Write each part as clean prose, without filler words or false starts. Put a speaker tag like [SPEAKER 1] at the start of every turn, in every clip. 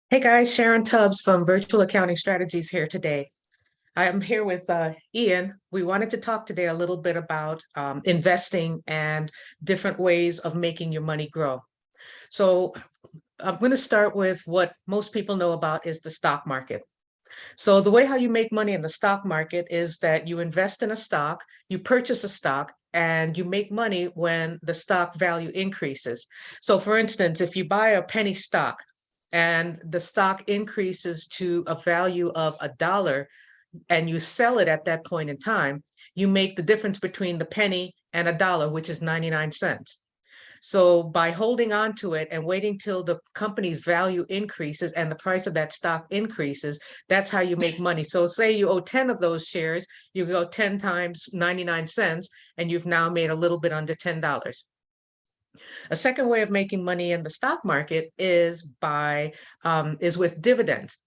[SPEAKER 1] Hey guys, Sharon Tubbs from Virtual Accounting Strategies here today. I am here with Ian. We wanted to talk today a little bit about investing and different ways of making your money grow. So I'm going to start with what most people know about is the stock market. So the way how you make money in the stock market is that you invest in a stock, you purchase a stock, and you make money when the stock value increases. So for instance, if you buy a penny stock and the stock increases to a value of $1 and you sell it at that point in time, you make the difference between the penny and $1, which is 99 cents. So by holding on to it and waiting till the company's value increases and the price of that stock increases, that's how you make money. So say you owe 10 of those shares, you go 10 times 99 cents, and you've now made a little bit under $10. A second way of making money in the stock market is with dividends.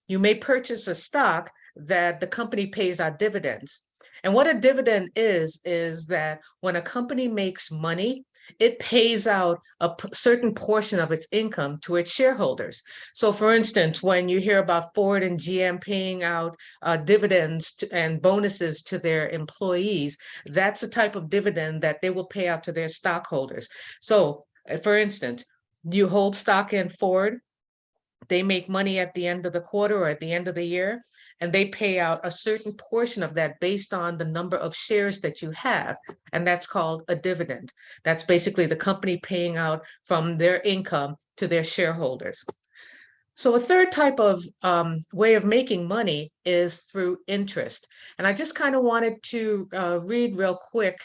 [SPEAKER 1] You may purchase a stock that the company pays out dividends. And what a dividend is that when a company makes money, it pays out a certain portion of its income to its shareholders. So for instance, when you hear about Ford and GM paying out dividends and bonuses to their employees, that's a type of dividend that they will pay out to their stockholders. So for instance, you hold stock in Ford, they make money at the end of the quarter or at the end of the year, and they pay out a certain portion of that based on the number of shares that you have. And that's called a dividend. That's basically the company paying out from their income to their shareholders. So a third type of way of making money is through interest. And I just kind of wanted to read real quick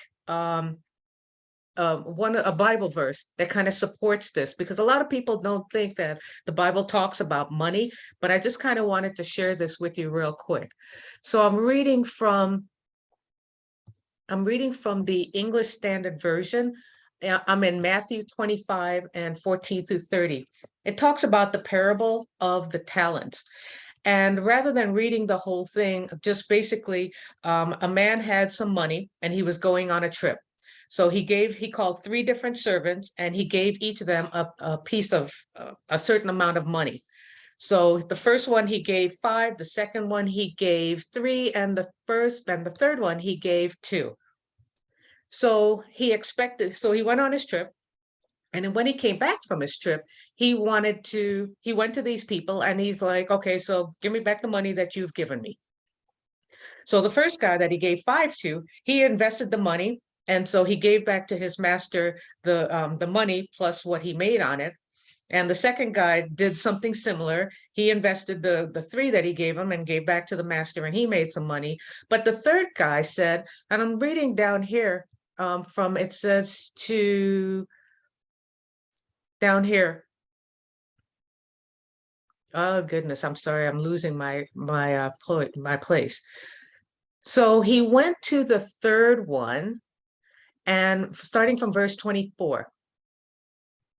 [SPEAKER 1] a Bible verse that kind of supports this, because a lot of people don't think that the Bible talks about money, but I just kind of wanted to share this with you real quick. So I'm reading from the English Standard Version. I'm in Matthew 25 and 14 through 30. It talks about the parable of the talents. And rather than reading the whole thing, just basically, a man had some money and he was going on a trip. So he called 3 different servants and he gave each of them a piece of a certain amount of money. So the first one he gave 5, the second one he gave 3, and the third one he gave 2. So so he went on his trip. And then when he came back from his trip, he went to these people and he's like, okay, so give me back the money that you've given me. So the first guy that he gave 5 to, he invested the money. And so he gave back to his master the money plus what he made on it. And the second guy did something similar. He invested the 3 that he gave him and gave back to the master, and he made some money. But the third guy said, and I'm reading down here it says down here. Oh goodness, I'm sorry, I'm losing my place. So he went to the third one, and starting from verse 24,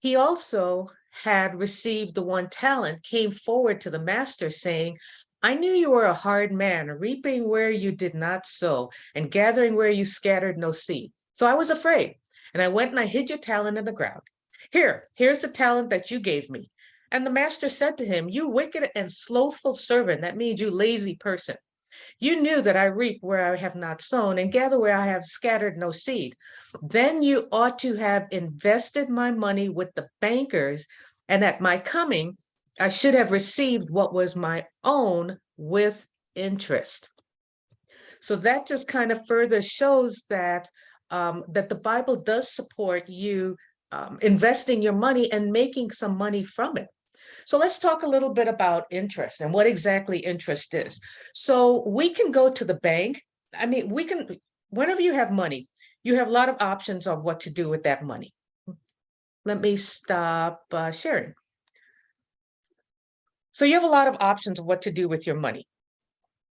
[SPEAKER 1] he also had received the 1 talent, came forward to the master saying, I knew you were a hard man, reaping where you did not sow, and gathering where you scattered no seed. So I was afraid, and I went and I hid your talent in the ground. Here's the talent that you gave me. And the master said to him, you wicked and slothful servant, that means you lazy person. You knew that I reap where I have not sown and gather where I have scattered no seed. Then you ought to have invested my money with the bankers, and at my coming, I should have received what was my own with interest. So that just kind of further shows that that the Bible does support you investing your money and making some money from it. So let's talk a little bit about interest and what exactly interest is. So we can go to the bank. I mean, whenever you have money, you have a lot of options of what to do with that money. Let me stop sharing. So you have a lot of options of what to do with your money.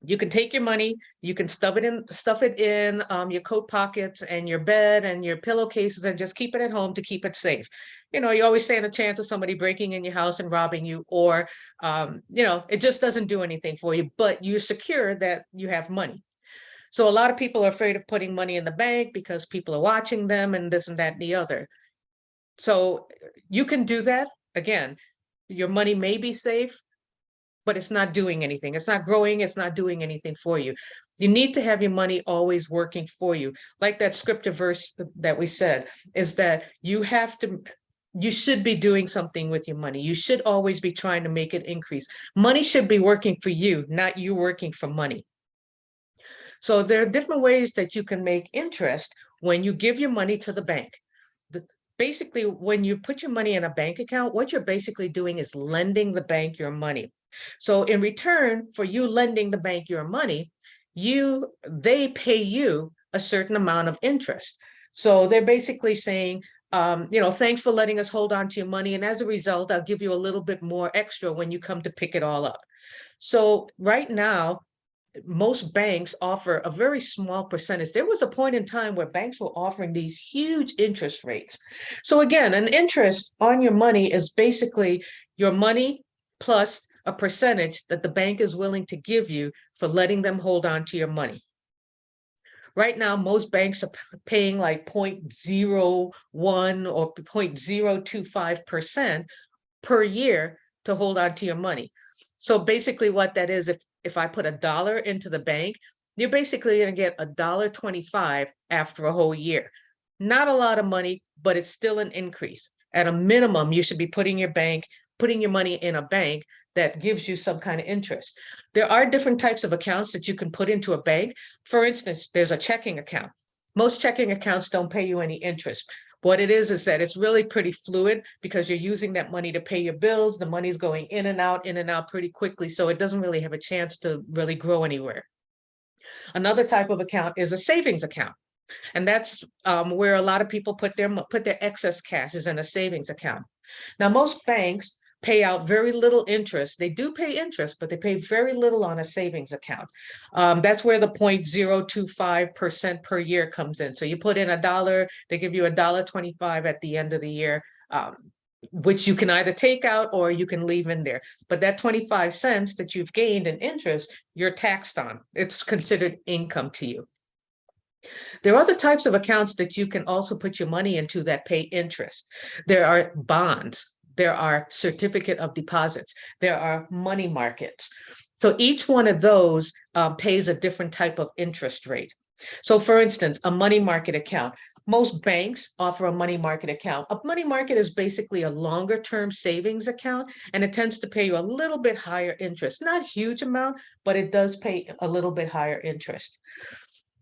[SPEAKER 1] You can take your money, you can stuff it in your coat pockets and your bed and your pillowcases and just keep it at home to keep it safe. You know, you always stand a chance of somebody breaking in your house and robbing you, or, it just doesn't do anything for you, but you're secure that you have money. So a lot of people are afraid of putting money in the bank because people are watching them and this and that and the other. So you can do that. Again, your money may be safe, but it's not doing anything. It's not growing. It's not doing anything for you. You need to have your money always working for you. Like that scripture verse that we said, is that you should be doing something with your money. You should always be trying to make it increase. Money should be working for you, not you working for money. So there are different ways that you can make interest when you give your money to the bank. Basically, when you put your money in a bank account, what you're basically doing is lending the bank your money. So in return for you lending the bank your money, they pay you a certain amount of interest. So they're basically saying, thanks for letting us hold on to your money. And as a result, I'll give you a little bit more extra when you come to pick it all up. So right now, most banks offer a very small percentage. There was a point in time where banks were offering these huge interest rates. So again, an interest on your money is basically your money plus a percentage that the bank is willing to give you for letting them hold on to your money. Right now, most banks are paying like 0.01 or 0.025% per year to hold on to your money. So basically what that is, if I put $1 into the bank, you're basically going to get $1.25 after a whole year. Not a lot of money, but it's still an increase. At a minimum, you should be putting your money in a bank that gives you some kind of interest. There are different types of accounts that you can put into a bank. For instance, there's a checking account. Most checking accounts don't pay you any interest. What it is that it's really pretty fluid because you're using that money to pay your bills. The money's going in and out pretty quickly. So it doesn't really have a chance to really grow anywhere. Another type of account is a savings account. And that's where a lot of people put their excess cash is in a savings account. Now, most banks pay out very little interest. They do pay interest, but they pay very little on a savings account. That's where the 0.025% per year comes in. So you put in $1, they give you $1.25 at the end of the year, which you can either take out or you can leave in there. But that 25 cents that you've gained in interest, you're taxed on. It's considered income to you. There are other types of accounts that you can also put your money into that pay interest. There are bonds. There are certificate of deposits. There are money markets. So each one of those pays a different type of interest rate. So for instance, a money market account. Most banks offer a money market account. A money market is basically a longer term savings account, and it tends to pay you a little bit higher interest. Not a huge amount, but it does pay a little bit higher interest.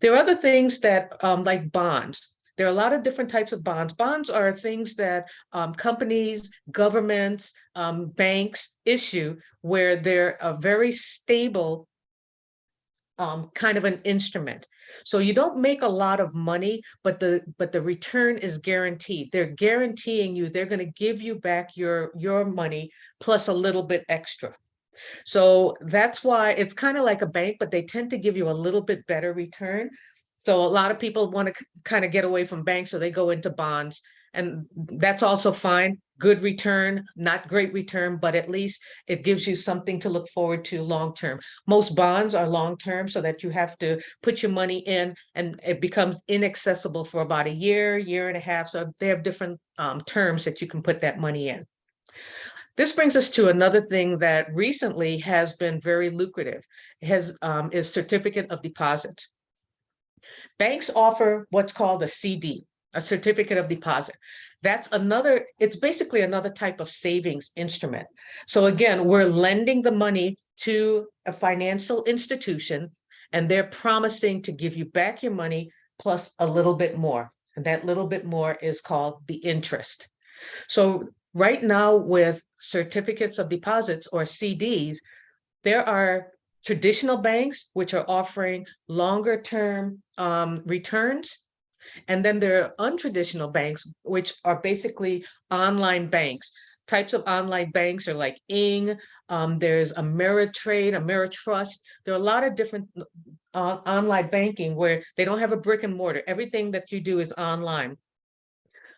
[SPEAKER 1] There are other things that like bonds. There are a lot of different types of bonds. Bonds are things that companies, governments, banks issue where they're a very stable kind of an instrument. So you don't make a lot of money, but the return is guaranteed. They're guaranteeing you they're going to give you back your money plus a little bit extra. So that's why it's kind of like a bank, but they tend to give you a little bit better return. So a lot of people want to kind of get away from banks, so they go into bonds, and that's also fine. Good return, not great return, but at least it gives you something to look forward to long term. Most bonds are long term, so that you have to put your money in and it becomes inaccessible for about a year and a half. So they have different terms that you can put that money in. This brings us to another thing that recently has been very lucrative, is certificate of deposit. Banks offer what's called a CD, a certificate of deposit. It's basically another type of savings instrument. So again, we're lending the money to a financial institution, and they're promising to give you back your money plus a little bit more. And that little bit more is called the interest. So right now with certificates of deposits or CDs, there are traditional banks which are offering longer term returns. And then there are untraditional banks, which are basically online banks. Types of online banks are like Ing, there's Ameritrade, Ameritrust. There are a lot of different online banking where they don't have a brick and mortar. Everything that you do is online.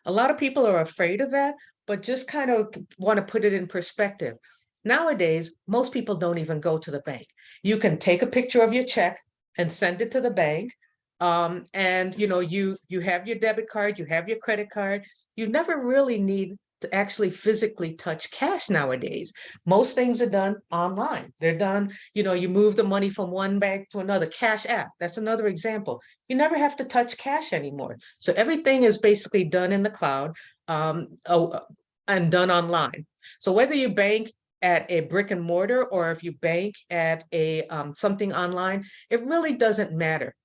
[SPEAKER 1] A lot of people are afraid of that, but just kind of want to put it in perspective. Nowadays, most people don't even go to the bank. You can take a picture of your check and send it to the bank. And you have your debit card, you have your credit card. You never really need to actually physically touch cash nowadays. Most things are done online. They're done, you move the money from one bank to another. Cash app, that's another example. You never have to touch cash anymore. So everything is basically done in the cloud, and done online. So whether you bank at a brick and mortar or if you bank at a something online, it really doesn't matter.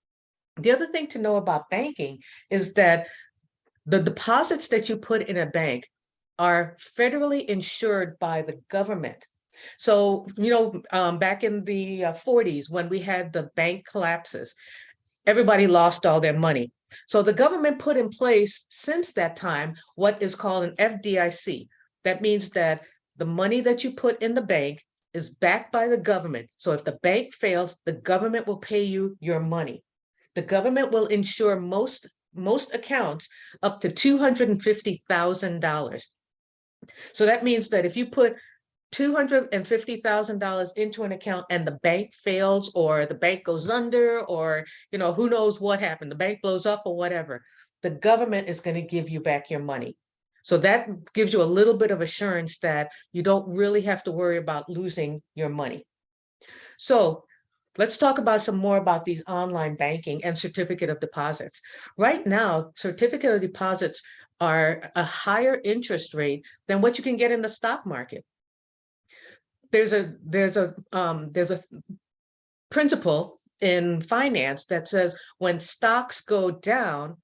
[SPEAKER 1] The other thing to know about banking is that the deposits that you put in a bank are federally insured by the government. So, back in the 40s, when we had the bank collapses, everybody lost all their money. So the government put in place since that time what is called an FDIC. That means that the money that you put in the bank is backed by the government. So if the bank fails, the government will pay you your money. The government will insure most accounts up to $250,000. So that means that if you put $250,000 into an account and the bank fails or the bank goes under or, who knows what happened, the bank blows up or whatever, the government is going to give you back your money. So that gives you a little bit of assurance that you don't really have to worry about losing your money. So let's talk about some more about these online banking and certificate of deposits. Right now, certificate of deposits are a higher interest rate than what you can get in the stock market. There's a principle in finance that says when stocks go down,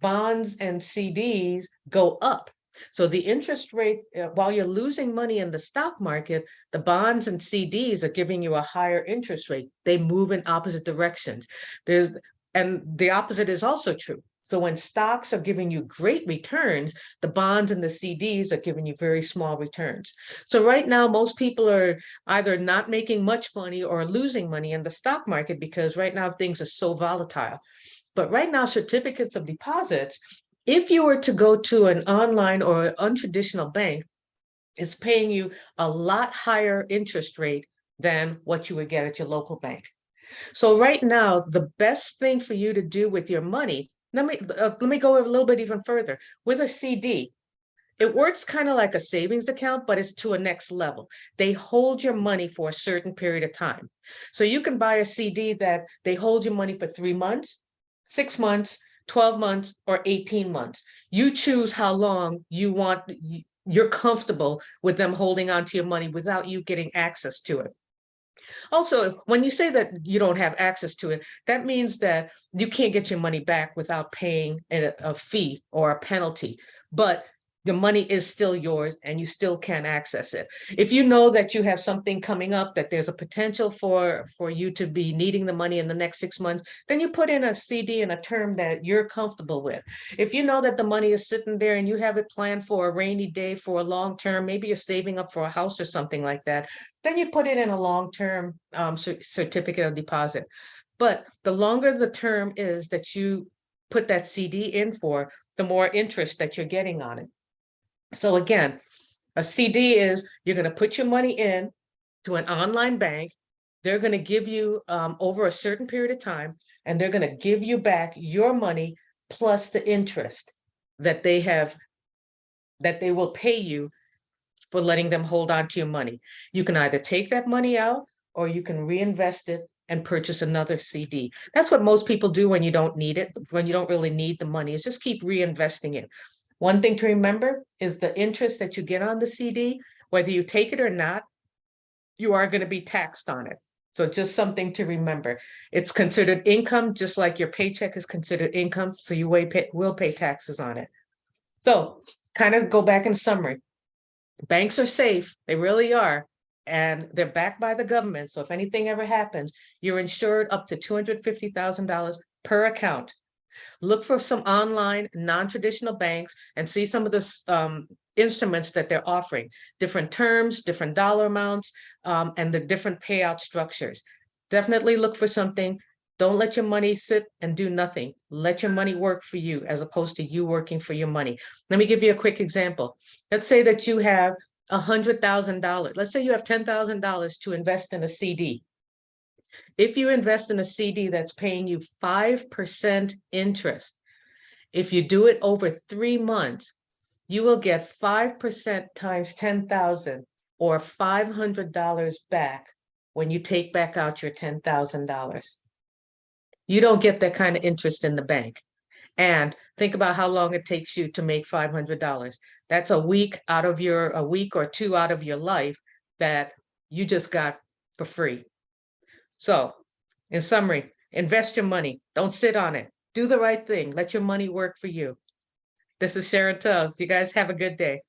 [SPEAKER 1] bonds and CDs go up. So the interest rate, while you're losing money in the stock market, the bonds and CDs are giving you a higher interest rate. They move in opposite directions. And the opposite is also true. So when stocks are giving you great returns, the bonds and the CDs are giving you very small returns. So right now, most people are either not making much money or losing money in the stock market because right now things are so volatile. But right now, certificates of deposits, if you were to go to an online or untraditional bank, it's paying you a lot higher interest rate than what you would get at your local bank. So right now, the best thing for you to do with your money, let me go a little bit even further. With a CD, it works kind of like a savings account, but it's to a next level. They hold your money for a certain period of time. So you can buy a CD that they hold your money for 3 months, 6 months, 12 months, or 18 months. You choose how long you're comfortable with them holding on to your money without you getting access to it. Also, when you say that you don't have access to it, that means that you can't get your money back without paying a fee or a penalty. But your money is still yours and you still can access it. If you know that you have something coming up, that there's a potential for you to be needing the money in the next 6 months, then you put in a CD in a term that you're comfortable with. If you know that the money is sitting there and you have it planned for a rainy day, for a long term, maybe you're saving up for a house or something like that, then you put it in a long-term certificate of deposit. But the longer the term is that you put that CD in for, the more interest that you're getting on it. So again, a CD is you're going to put your money in to an online bank. They're going to give you over a certain period of time, and they're going to give you back your money plus the interest that they will pay you for letting them hold on to your money. You can either take that money out or you can reinvest it and purchase another CD. That's what most people do when you don't need it, when you don't really need the money, is just keep reinvesting it. One thing to remember is the interest that you get on the CD, whether you take it or not, you are going to be taxed on it. So just something to remember. It's considered income, just like your paycheck is considered income. So you will pay taxes on it. So kind of go back in summary. Banks are safe. They really are. And they're backed by the government. So if anything ever happens, you're insured up to $250,000 per account. Look for some online non-traditional banks and see some of the instruments that they're offering, different terms, different dollar amounts, and the different payout structures. Definitely look for something. Don't let your money sit and do nothing. Let your money work for you as opposed to you working for your money. Let me give you a quick example. Let's say that you have $100,000. Let's say you have $10,000 to invest in a CD. If you invest in a CD that's paying you 5% interest, if you do it over 3 months, you will get 5% times 10,000 or $500 back when you take back out your $10,000. You don't get that kind of interest in the bank. And think about how long it takes you to make $500. That's a week or two out of your life that you just got for free. So, in summary, invest your money. Don't sit on it. Do the right thing. Let your money work for you. This is Sharon Tubbs. You guys have a good day.